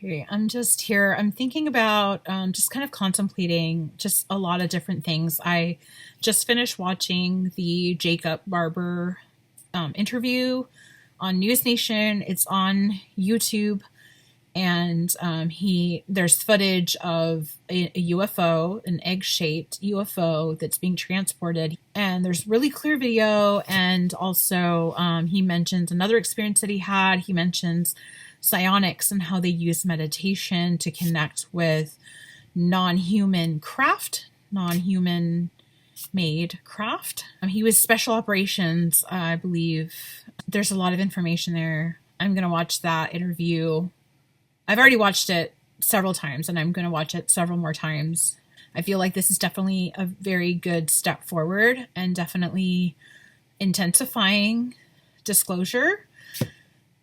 Okay, I'm just here. I'm thinking about just kind of contemplating just a lot of different things. I just finished watching the Jacob Barber interview on News Nation. It's on YouTube, and he there's footage of a UFO, an egg-shaped UFO that's being transported, and there's really clear video. And also, he mentions another experience that he had. He mentions psionics and how they use meditation to connect with non-human craft, non-human made craft. He was special operations, I believe. There's a lot of information there. I'm going to watch that interview. I've already watched it several times, and I'm going to watch it several more times. I feel like this is definitely a very good step forward and definitely intensifying disclosure.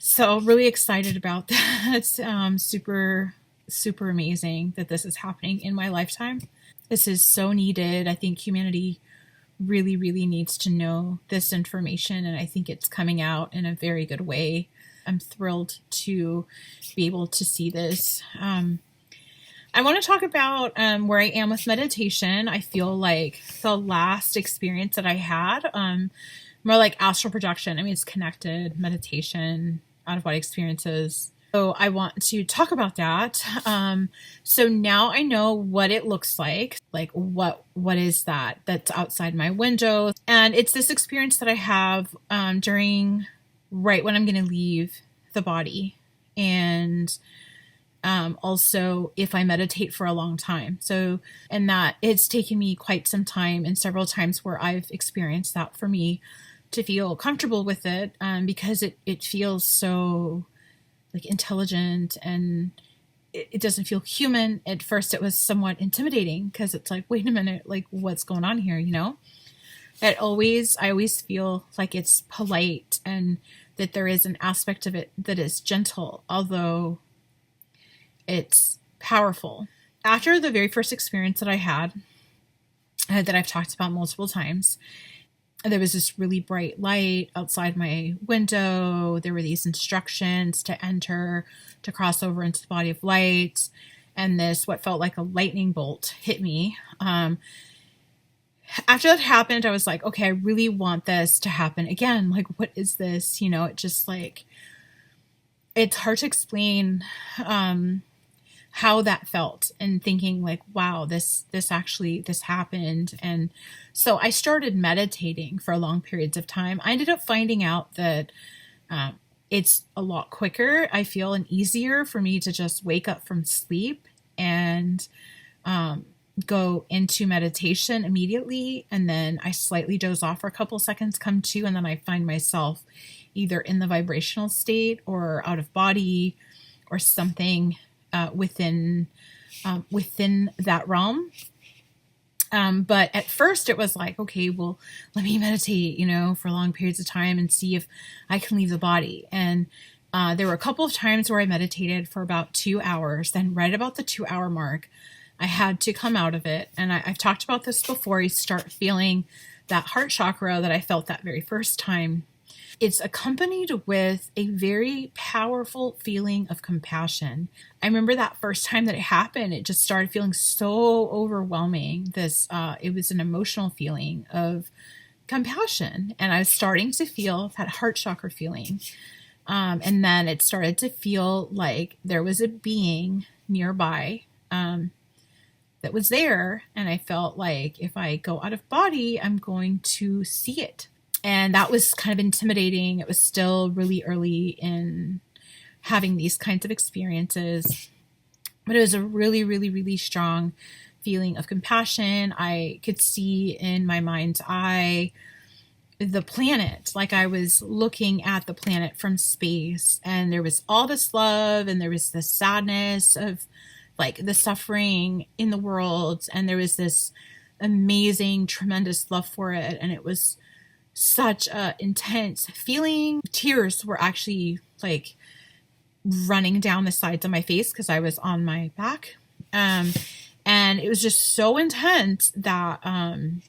So really excited about that. It's super, super amazing that this is happening in my lifetime. This is so needed. I think humanity really, really needs to know this information, and I think it's coming out in a very good way. I'm thrilled to be able to see this. I want to talk about where I am with meditation. I feel like the last experience that I had, more like astral projection. I mean, it's connected, meditation, out-of-body experiences. So I want to talk about that. So now I know what it looks like what is that that's outside my window. And it's this experience that I have during right when I'm going to leave the body. And also if I meditate for a long time. So, and that it's taken me quite some time and several times where I've experienced that for me to feel comfortable with it, because it feels so like intelligent, and it doesn't feel human. At first it was somewhat intimidating because it's like, wait a minute, like what's going on here, you know? I always feel like it's polite and that there is an aspect of it that is gentle, although it's powerful. After the very first experience that I had, that I've talked about multiple times, there was this really bright light outside my window. There were these instructions to enter, to cross over into the body of light. And this, what felt like a lightning bolt, hit me. After that happened, I was like, okay, I really want this to happen again. Like, what is this? You know, it just like, it's hard to explain how that felt, and thinking like, wow, this happened. And so I started meditating for long periods of time. I ended up finding out that it's a lot quicker, I feel, and easier for me to just wake up from sleep and go into meditation immediately. And then I slightly doze off for a couple seconds, come to, and then I find myself either in the vibrational state or out of body or something within that realm. But at first it was like, okay, well, let me meditate, you know, for long periods of time and see if I can leave the body. And there were a couple of times where I meditated for about 2 hours. Then right about the 2-hour mark, I had to come out of it. And I've talked about this before. You start feeling that heart chakra that I felt that very first time. It's accompanied with a very powerful feeling of compassion. I remember that first time that it happened, it just started feeling so overwhelming. It was an emotional feeling of compassion, and I was starting to feel that heart chakra feeling. And then it started to feel like there was a being nearby that was there, and I felt like if I go out of body, I'm going to see it. And that was kind of intimidating. It was still really early in having these kinds of experiences, but it was a really, really, really strong feeling of compassion. I could see in my mind's eye the planet, like I was looking at the planet from space, and there was all this love, and there was this sadness of like the suffering in the world, and there was this amazing, tremendous love for it, and it was such a intense feeling. Tears were actually like running down the sides of my face because I was on my back. And it was just so intense that I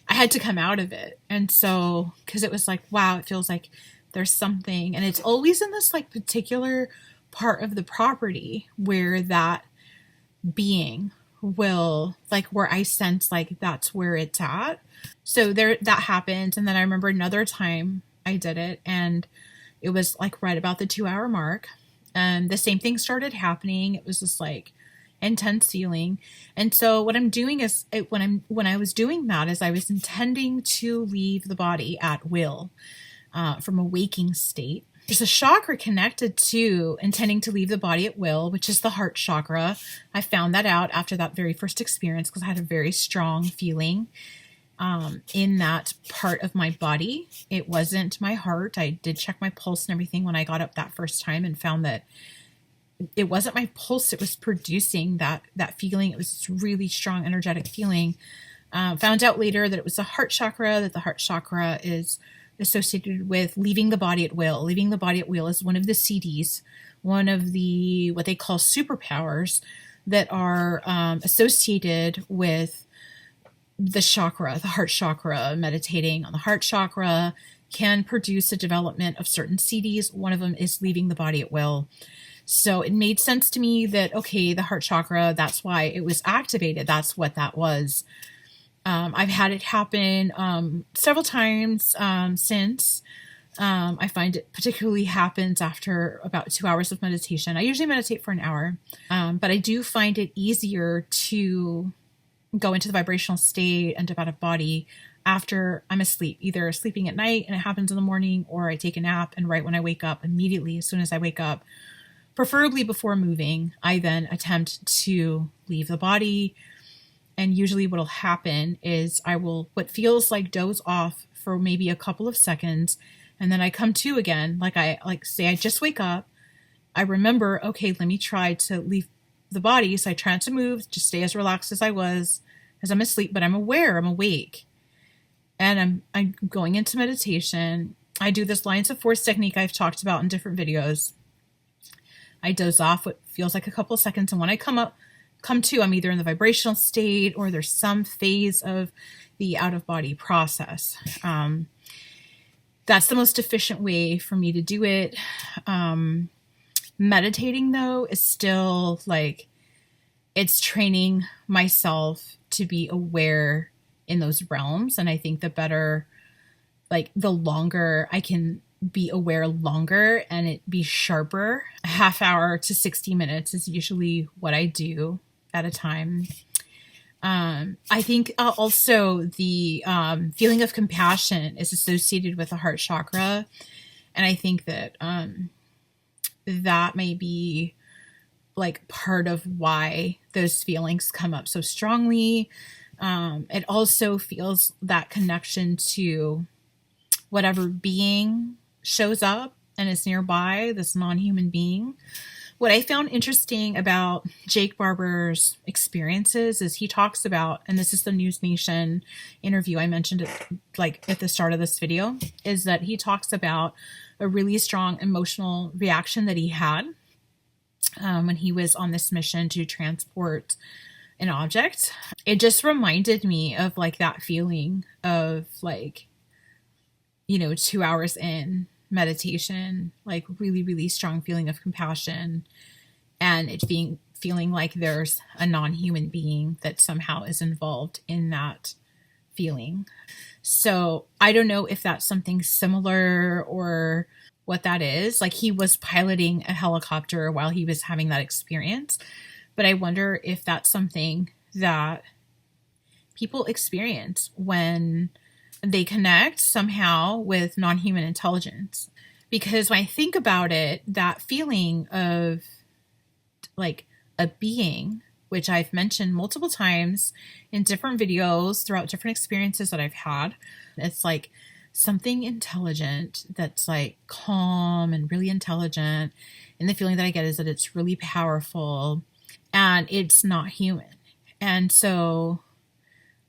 had to come out of it. And so, because it was like, wow, it feels like there's something. And it's always in this like particular part of the property where that being will, like, where I sense like that's where it's at. So there, that happened. And then I remember another time I did it, and it was like right about the 2 hour mark. And the same thing started happening. It was just like intense feeling. And so what I'm doing is, when I was doing that, is I was intending to leave the body at will, from a waking state. There's a chakra connected to intending to leave the body at will, which is the heart chakra. I found that out after that very first experience, because I had a very strong feeling in that part of my body. It wasn't my heart. I did check my pulse and everything when I got up that first time, and found that it wasn't my pulse. It was producing that feeling. It was this really strong, energetic feeling. Found out later that it was the heart chakra, that the heart chakra is associated with leaving the body at will. Leaving the body at will is one of the CDs, one of the, what they call superpowers that are associated with the chakra, the heart chakra. Meditating on the heart chakra can produce a development of certain CDs. One of them is leaving the body at will. So it made sense to me that, okay, the heart chakra, that's why it was activated. That's what that was. I've had it happen several times since. I find it particularly happens after about 2 hours of meditation. I usually meditate for an hour, but I do find it easier to go into the vibrational state and out of body after I'm asleep, either sleeping at night and it happens in the morning, or I take a nap and right when I wake up, immediately, as soon as I wake up, preferably before moving, I then attempt to leave the body. And usually what'll happen is I will, what feels like, doze off for maybe a couple of seconds. And then I come to again, say I just wake up. I remember, okay, let me try to leave the body. So I try not to move, just stay as relaxed as I was, as I'm asleep, but I'm aware, I'm awake. And I'm going into meditation. I do this lines of force technique I've talked about in different videos. I doze off what feels like a couple of seconds. And when I come to, I'm either in the vibrational state or there's some phase of the out of body process. That's the most efficient way for me to do it. Meditating, though, is still like, it's training myself to be aware in those realms. And I think the better, like, the longer I can be aware longer and it be sharper, a half hour to 60 minutes is usually what I do at a time. I think also the feeling of compassion is associated with the heart chakra. And I think that that may be like part of why those feelings come up so strongly. It also feels that connection to whatever being shows up and is nearby, this non-human being. What I found interesting about Jake Barber's experiences is he talks about, and this is the News Nation interview I mentioned it like at the start of this video, is that he talks about a really strong emotional reaction that he had when he was on this mission to transport an object. It just reminded me of like that feeling of like, 2 hours in meditation, like really, really strong feeling of compassion, and it feeling like there's a non-human being that somehow is involved in that feeling. So I don't know if that's something similar or what that is. Like, he was piloting a helicopter while he was having that experience, but I wonder if that's something that people experience when they connect somehow with non-human intelligence. Because when I think about it, that feeling of like a being, which I've mentioned multiple times in different videos throughout different experiences that I've had, it's like something intelligent that's like calm and really intelligent. And the feeling that I get is that it's really powerful and it's not human. And so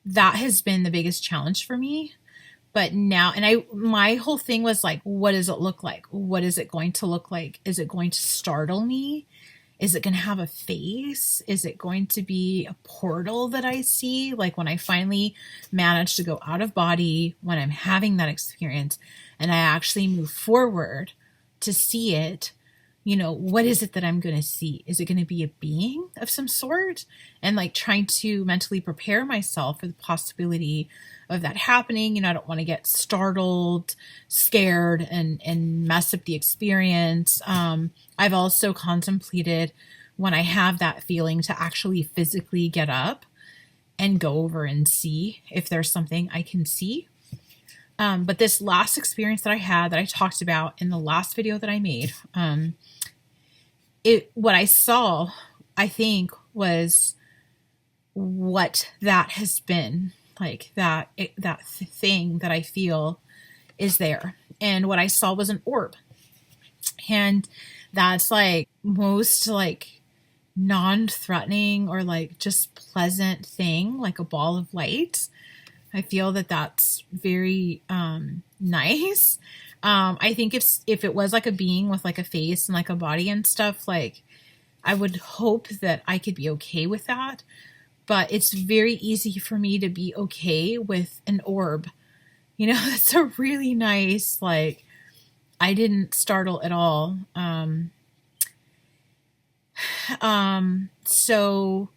that has been the biggest challenge for me. But now, and my whole thing was like, what does it look like? What is it going to look like? Is it going to startle me? Is it going to have a face? Is it going to be a portal that I see? Like when I finally manage to go out of body, when I'm having that experience and I actually move forward to see it, what is it that I'm going to see? Is it going to be a being of some sort? And like trying to mentally prepare myself for the possibility of that happening. I don't want to get startled, scared, and mess up the experience. I've also contemplated when I have that feeling to actually physically get up and go over and see if there's something I can see. But this last experience that I had that I talked about in the last video that I made, what I saw, I think, was what that has been like, that thing that I feel is there. And what I saw was an orb. And that's like most like non-threatening or like just pleasant thing, like a ball of light. I feel that that's very nice. I think if it was like a being with like a face and like a body and stuff, like I would hope that I could be okay with that. But it's very easy for me to be okay with an orb. That's a really nice, like, I didn't startle at all. So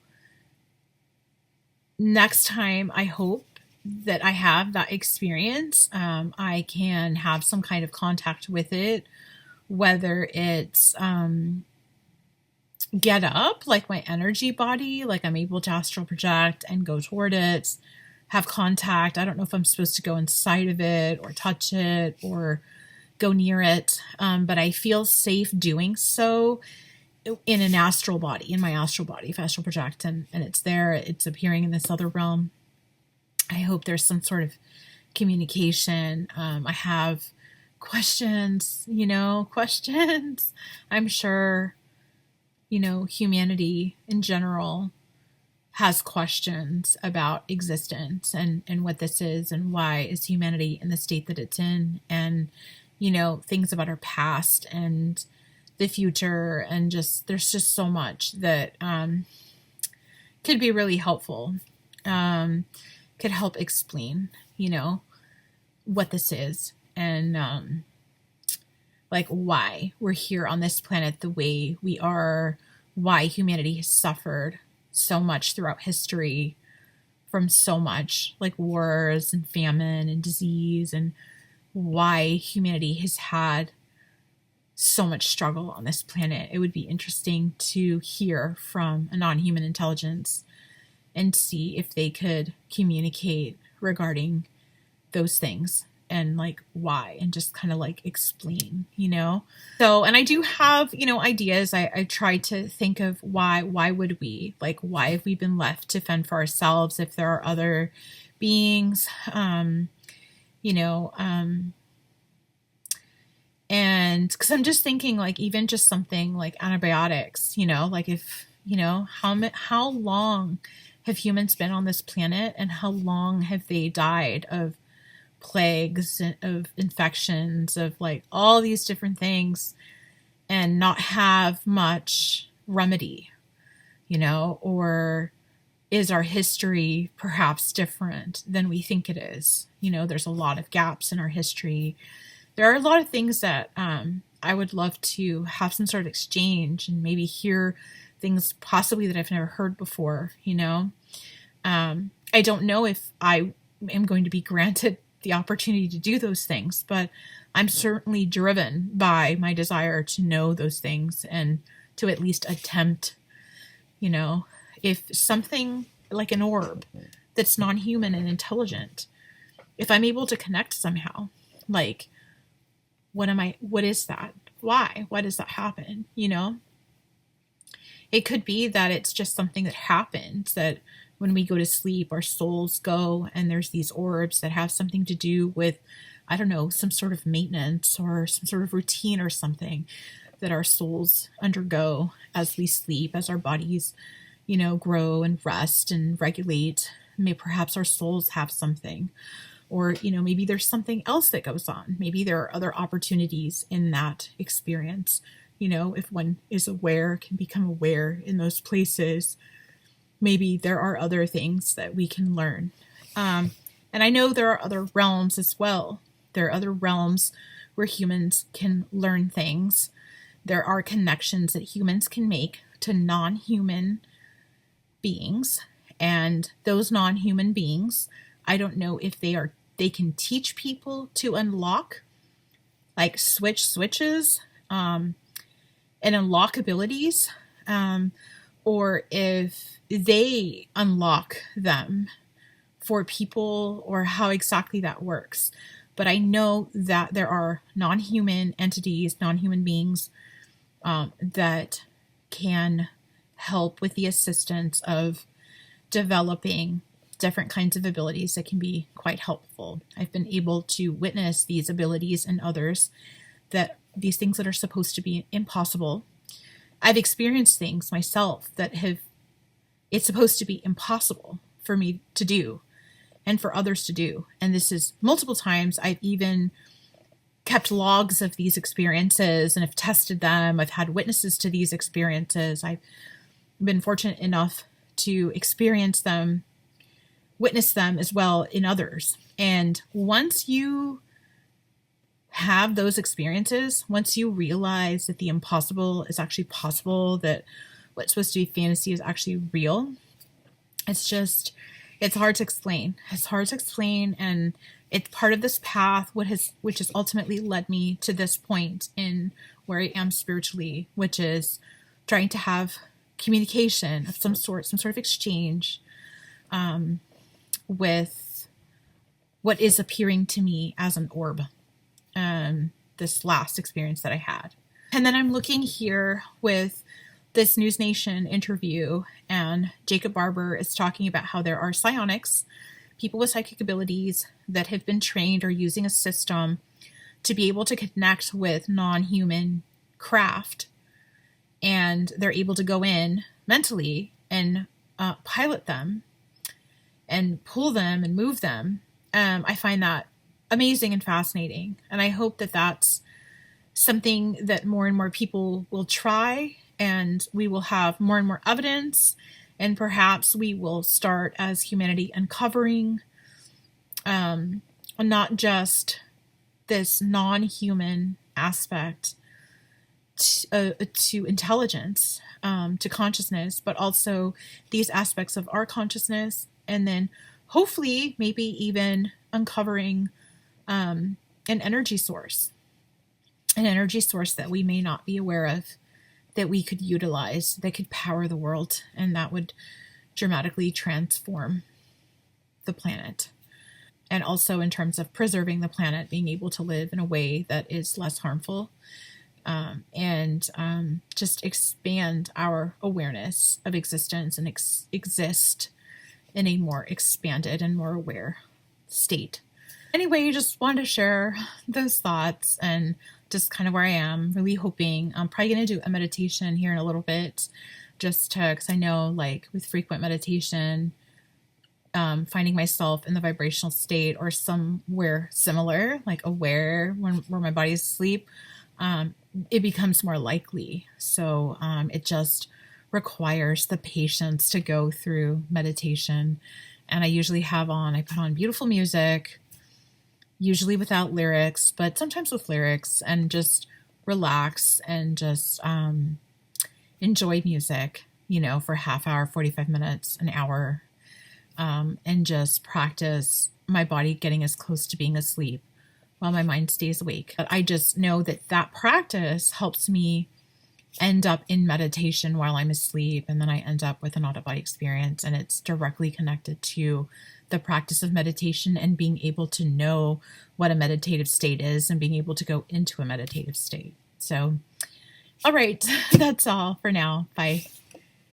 next time I hope that I have that experience, I can have some kind of contact with it, whether it's get up, like my energy body, like I'm able to astral project and go toward it, have contact. I don't know if I'm supposed to go inside of it or touch it or go near it, but I feel safe doing so in an astral body, in my astral body, if I astral project and it's there, it's appearing in this other realm. I hope there's some sort of communication. I have questions, questions. I'm sure, humanity in general has questions about existence and what this is and why is humanity in the state that it's in, and, things about our past and the future, and just there's just so much that could be really helpful, could help explain, what this is, and like why we're here on this planet the way we are, why humanity has suffered so much throughout history from so much like wars and famine and disease, and why humanity has had so much struggle on this planet. It would be interesting to hear from a non-human intelligence and see if they could communicate regarding those things and like why, and just kind of like explain, So, and I do have, ideas. I try to think of why would we, like, why have we been left to fend for ourselves if there are other beings, and because I'm just thinking, like, even just something like antibiotics, like if, how long have humans been on this planet, and how long have they died of plagues, of infections, of like all these different things, and not have much remedy, or is our history perhaps different than we think it is? There's a lot of gaps in our history. There are a lot of things that I would love to have some sort of exchange and maybe hear things possibly that I've never heard before, I don't know if I am going to be granted the opportunity to do those things, but I'm certainly driven by my desire to know those things and to at least attempt, if something like an orb that's non-human and intelligent, if I'm able to connect somehow, like, what is that? Why does that happen? It could be that it's just something that happens, that when we go to sleep, our souls go, and there's these orbs that have something to do with, I don't know, some sort of maintenance or some sort of routine or something that our souls undergo as we sleep, as our bodies, grow and rest and regulate. Perhaps our souls have something, or, maybe there's something else that goes on. Maybe there are other opportunities in that experience. If one is aware, can become aware in those places, maybe there are other things that we can learn. And I know there are other realms as well. There are other realms where humans can learn things there are connections that humans can make to non-human beings, and those non-human beings, I don't know if they can teach people to unlock, like switches, and unlock abilities, or if they unlock them for people, or how exactly that works. But I know that there are non-human entities, non-human beings, that can help with the assistance of developing different kinds of abilities that can be quite helpful. I've been able to witness these abilities in others, that these things that are supposed to be impossible. I've experienced things myself that it's supposed to be impossible for me to do and for others to do. And this is multiple times. I've even kept logs of these experiences and have tested them. I've had witnesses to these experiences. I've been fortunate enough to experience them, witness them as well in others. And once you have those experiences, once you realize that the impossible is actually possible, that what's supposed to be fantasy is actually real, it's hard to explain. It's hard to explain, and it's part of this path which has ultimately led me to this point in where I am spiritually, which is trying to have communication of some sort of exchange, with what is appearing to me as an orb, this last experience that I had. And then I'm looking here with this News Nation interview, and Jacob Barber is talking about how there are psionics, people with psychic abilities that have been trained or using a system to be able to connect with non-human craft, and they're able to go in mentally and pilot them and pull them and move them. I find that amazing and fascinating, and I hope that that's something that more and more people will try, and we will have more and more evidence, and perhaps we will start as humanity uncovering not just this non-human aspect to intelligence, to consciousness, but also these aspects of our consciousness, and then hopefully maybe even uncovering an energy source that we may not be aware of, that we could utilize, that could power the world, and that would dramatically transform the planet. And also in terms of preserving the planet, being able to live in a way that is less harmful, and just expand our awareness of existence and exist in a more expanded and more aware state. Anyway, just wanted to share those thoughts and just kind of where I am. Really hoping I'm probably going to do a meditation here in a little bit, just to, because I know, like, with frequent meditation, finding myself in the vibrational state or somewhere similar, like aware where my body's asleep, it becomes more likely. So it just requires the patience to go through meditation. And I put on beautiful music, usually without lyrics, but sometimes with lyrics, and just relax and just enjoy music, for a half hour, 45 minutes, an hour, and just practice my body getting as close to being asleep while my mind stays awake. But I just know that practice helps me end up in meditation while I'm asleep, and then I end up with an out-of-body experience, and it's directly connected to the practice of meditation and being able to know what a meditative state is and being able to go into a meditative state. So, all right, that's all for now. Bye.